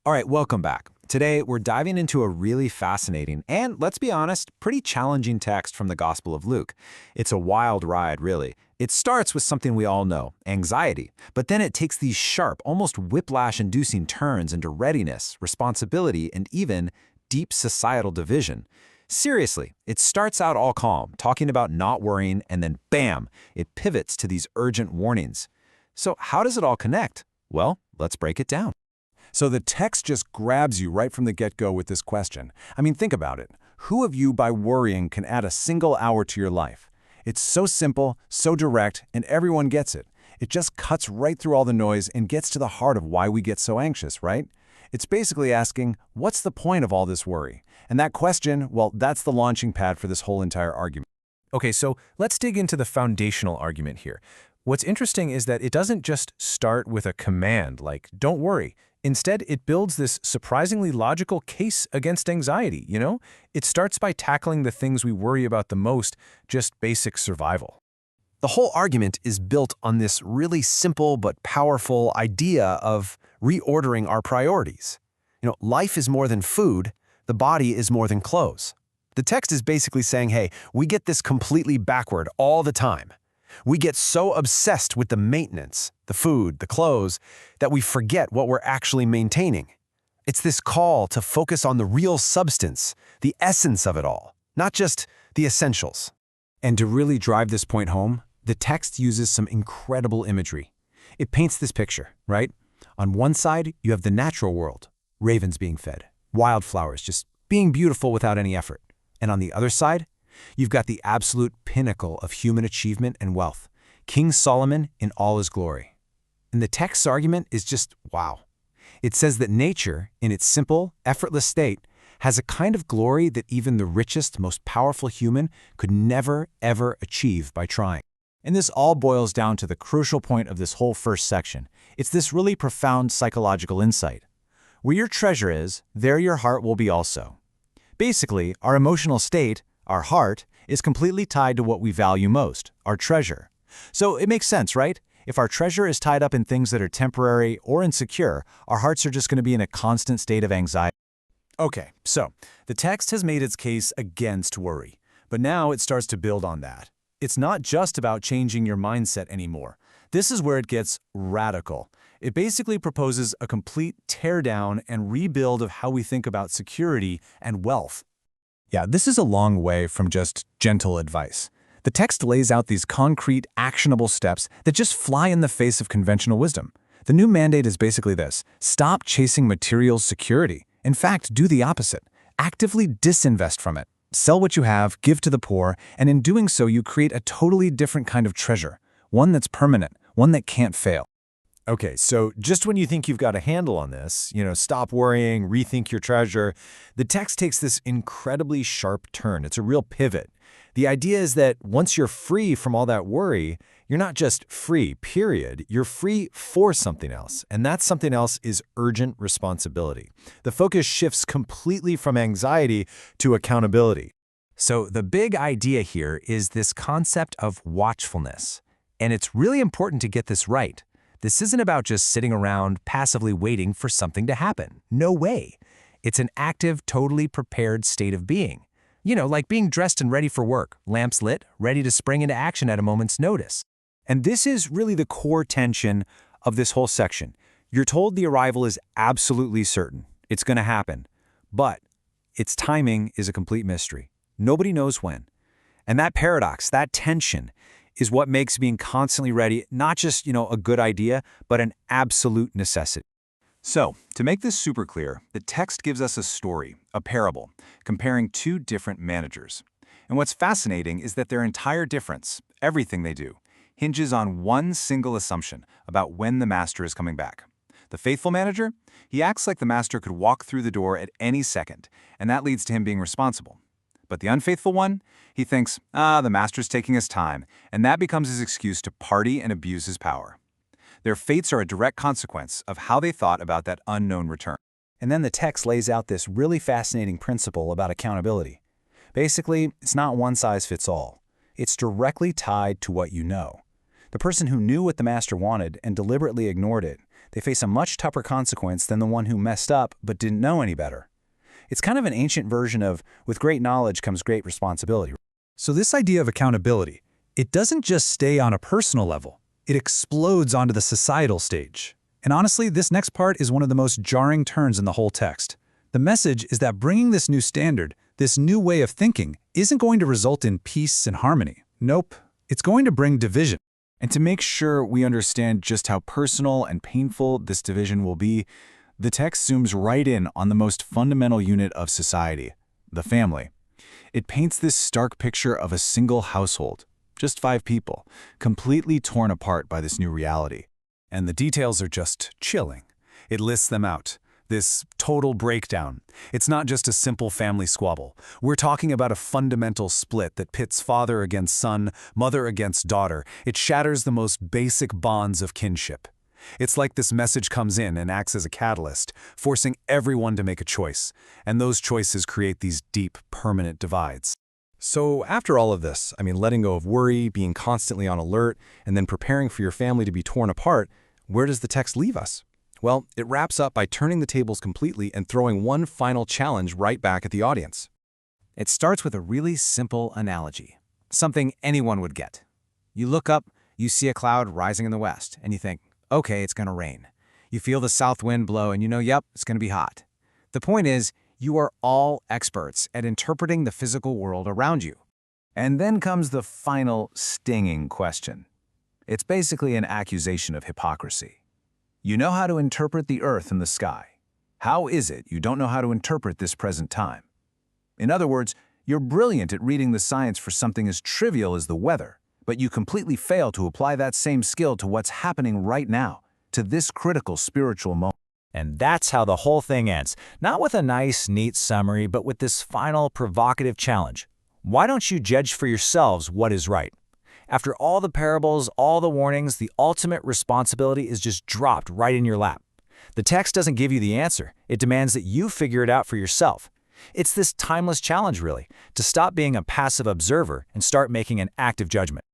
All right, welcome back. Today, we're diving into a really fascinating and, let's be honest, pretty challenging text from the Gospel of Luke. It's a wild ride, really. It starts with something we all know, anxiety, but then it takes these sharp, almost whiplash-inducing turns into readiness, responsibility, and even deep societal division. Seriously, it starts out all calm, talking about not worrying, and then bam, it pivots to these urgent warnings. So how does it all connect? Well, let's break it down. So the text just grabs you right from the get-go with this question. I mean, think about it. Who of you, by worrying, can add a single hour to your life? It's so simple, so direct, and everyone gets it. It just cuts right through all the noise and gets to the heart of why we get so anxious, right? It's basically asking, what's the point of all this worry? And that question, well, that's the launching pad for this whole entire argument. Okay, so let's dig into the foundational argument here. What's interesting is that it doesn't just start with a command like, don't worry. Instead, it builds this surprisingly logical case against anxiety, you know? It starts by tackling the things we worry about the most, just basic survival. The whole argument is built on this really simple but powerful idea of reordering our priorities. Life is more than food, the body is more than clothes. The text is basically saying, hey, we get this completely backward all the time. We get so obsessed with the maintenance, the food, the clothes, that we forget what we're actually maintaining. It's this call to focus on the real substance, the essence of it all, not just the essentials. And to really drive this point home, the text uses some incredible imagery. It paints this picture, right? On one side, you have the natural world, ravens being fed, wildflowers just being beautiful without any effort. And on the other side, you've got the absolute pinnacle of human achievement and wealth, King Solomon in all his glory. And the text's argument is just wow. It says that nature, in its simple, effortless state, has a kind of glory that even the richest, most powerful human could never, ever achieve by trying. And this all boils down to the crucial point of this whole first section. It's this really profound psychological insight. Where your treasure is, there your heart will be also. Basically, our emotional state, our heart, is completely tied to what we value most, our treasure. So it makes sense, right? If our treasure is tied up in things that are temporary or insecure, our hearts are just going to be in a constant state of anxiety. Okay, so the text has made its case against worry, but now it starts to build on that. It's not just about changing your mindset anymore. This is where it gets radical. It basically proposes a complete teardown and rebuild of how we think about security and wealth. Yeah, this is a long way from just gentle advice. The text lays out these concrete, actionable steps that just fly in the face of conventional wisdom. The new mandate is basically this: stop chasing material security. In fact, do the opposite. Actively disinvest from it. Sell what you have, give to the poor, and in doing so, you create a totally different kind of treasure, one that's permanent, one that can't fail. Okay, so just when you think you've got a handle on this, stop worrying, rethink your treasure, the text takes this incredibly sharp turn. It's a real pivot. The idea is that once you're free from all that worry, you're not just free, period. You're free for something else, and that something else is urgent responsibility. The focus shifts completely from anxiety to accountability. So the big idea here is this concept of watchfulness. And it's really important to get this right. This isn't about just sitting around passively waiting for something to happen. No way. It's an active, totally prepared state of being. Like being dressed and ready for work, lamps lit, ready to spring into action at a moment's notice. And this is really the core tension of this whole section. You're told the arrival is absolutely certain. It's going to happen. But its timing is a complete mystery. Nobody knows when. And that paradox, that tension, is what makes being constantly ready not just, a good idea, but an absolute necessity. So, to make this super clear, the text gives us a story, a parable, comparing two different managers. And what's fascinating is that their entire difference, everything they do, hinges on one single assumption about when the master is coming back. The faithful manager, he acts like the master could walk through the door at any second, and that leads to him being responsible. But the unfaithful one, he thinks, the master's taking his time, and that becomes his excuse to party and abuse his power. Their fates are a direct consequence of how they thought about that unknown return. And then the text lays out this really fascinating principle about accountability. Basically, it's not one size fits all. It's directly tied to what you know. The person who knew what the master wanted and deliberately ignored it, They face a much tougher consequence than the one who messed up but didn't know any better. It's kind of an ancient version of, with great knowledge comes great responsibility. So this idea of accountability, it doesn't just stay on a personal level. It explodes onto the societal stage. And honestly, this next part is one of the most jarring turns in the whole text. The message is that bringing this new standard, this new way of thinking, isn't going to result in peace and harmony. Nope, it's going to bring division. And to make sure we understand just how personal and painful this division will be, the text zooms right in on the most fundamental unit of society, the family. It paints this stark picture of a single household, just 5 people, completely torn apart by this new reality. And the details are just chilling. It lists them out. This total breakdown. It's not just a simple family squabble. We're talking about a fundamental split that pits father against son, mother against daughter. It shatters the most basic bonds of kinship. It's like this message comes in and acts as a catalyst, forcing everyone to make a choice. And those choices create these deep, permanent divides. So after all of this, letting go of worry, being constantly on alert, and then preparing for your family to be torn apart, where does the text leave us? Well, it wraps up by turning the tables completely and throwing one final challenge right back at the audience. It starts with a really simple analogy, something anyone would get. You look up, you see a cloud rising in the west, and you think, okay, it's going to rain. You feel the south wind blow, and you know, yep, it's going to be hot. The point is, you are all experts at interpreting the physical world around you. And then comes the final stinging question. It's basically an accusation of hypocrisy. You know how to interpret the earth and the sky. How is it you don't know how to interpret this present time? In other words, you're brilliant at reading the science for something as trivial as the weather, but you completely fail to apply that same skill to what's happening right now, to this critical spiritual moment. And that's how the whole thing ends. Not with a nice, neat summary, but with this final provocative challenge. Why don't you judge for yourselves what is right? After all the parables, all the warnings, the ultimate responsibility is just dropped right in your lap. The text doesn't give you the answer. It demands that you figure it out for yourself. It's this timeless challenge, really, to stop being a passive observer and start making an active judgment.